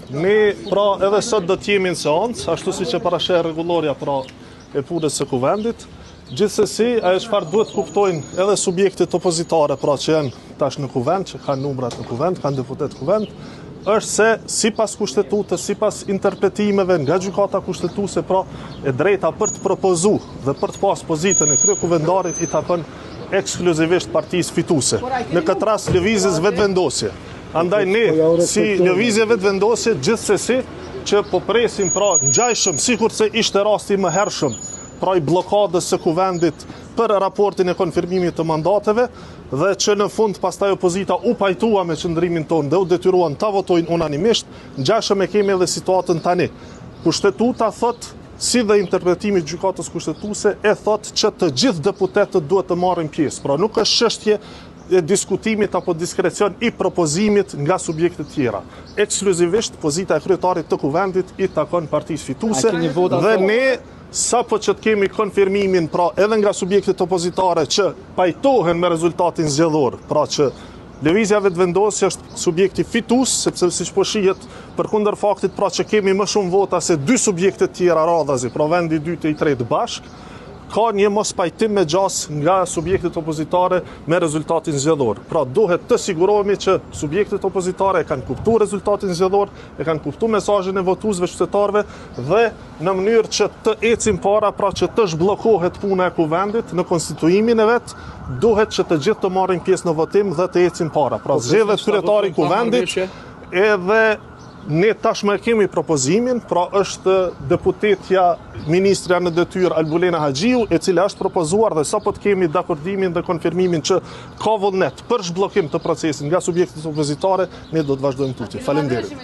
Ne pra edhe sot do t'jemi në seancë, ashtu si që parasheh rregulloria pra e punës së kuvendit. Gjithsesi, ajo çfarë duhet kuptojnë edhe subjektet opozitare, pra që janë tash në kuvend, që kanë numrat në kuvend, kanë deputet kuvend, është se sipas kushtetutës, sipas interpretimeve nga gjykata kushtetuese, pra e drejta për të propozuar dhe për të pas pozitën e kryekuvendarit i takon ekskluzivisht partisë fituese. Në këtë rast lëvizjes vetëvendosje. Andaj ne si lëvizje vetëvendosje gjithsesi që po presim pra ngjajshëm sikur se ishte rasti më hershëm, pra i blokadës së kuvendit për raportin e konfirmimit të mandateve dhe që në fund pastaj opozita u pajtua me qëndrimin tonë dhe u detyruan ta votojnë unanimisht, ngjashëm e kemi edhe situatën tani. Kushtetuta thot, si dhe interpretimi i gjykatës kushtetuese e thot që të gjithë deputetët duhet të marrin pjesë. Pra nuk është çështje e diskutimit apo diskrecion i propozimit nga subjektet tjera. Ekskluzivisht pozita e kryetarit të kuvendit i takon partisë fituese dhe ne sapo që të kemi konfirmimin pra edhe nga subjektet opozitare që pajtohen me rezultatin zgjedhor, pra që lëvizja vetëvendosje është subjekti fitues, sepse siç po shihet përkundër faktit pra që kemi më shumë vota se dy subjekte tjera radhazi, pra vendi i dytë e i tretë bashk, ka një mos pajtim me gjas nga subjektet opozitare me rezultatin zgjedhor. Pra duhet të sigurohemi që subjektet opozitare e kanë kuptuar rezultatin zgjedhor, e kanë kuptuar mesazhin e votuesve qytetarëve dhe në mënyrë që të ecim para, pra që të zhbllokohet puna e kuvendit në konstituimin e vet, duhet që të gjithë të marrin pjesë në votim dhe të ecim para. Pra zgjedhet kryetari i kuvendit edhe ne tashmë kemi propozimin, pra është deputetja ministrja në detyrë Albulena Haxhiu, e cila është propozuar dhe sapo të kemi dakordimin dhe konfirmimin që ka vullnet për zhbllokim të procesit nga subjektet opozitare, ne do të vazhdojmë tutje. Faleminderit.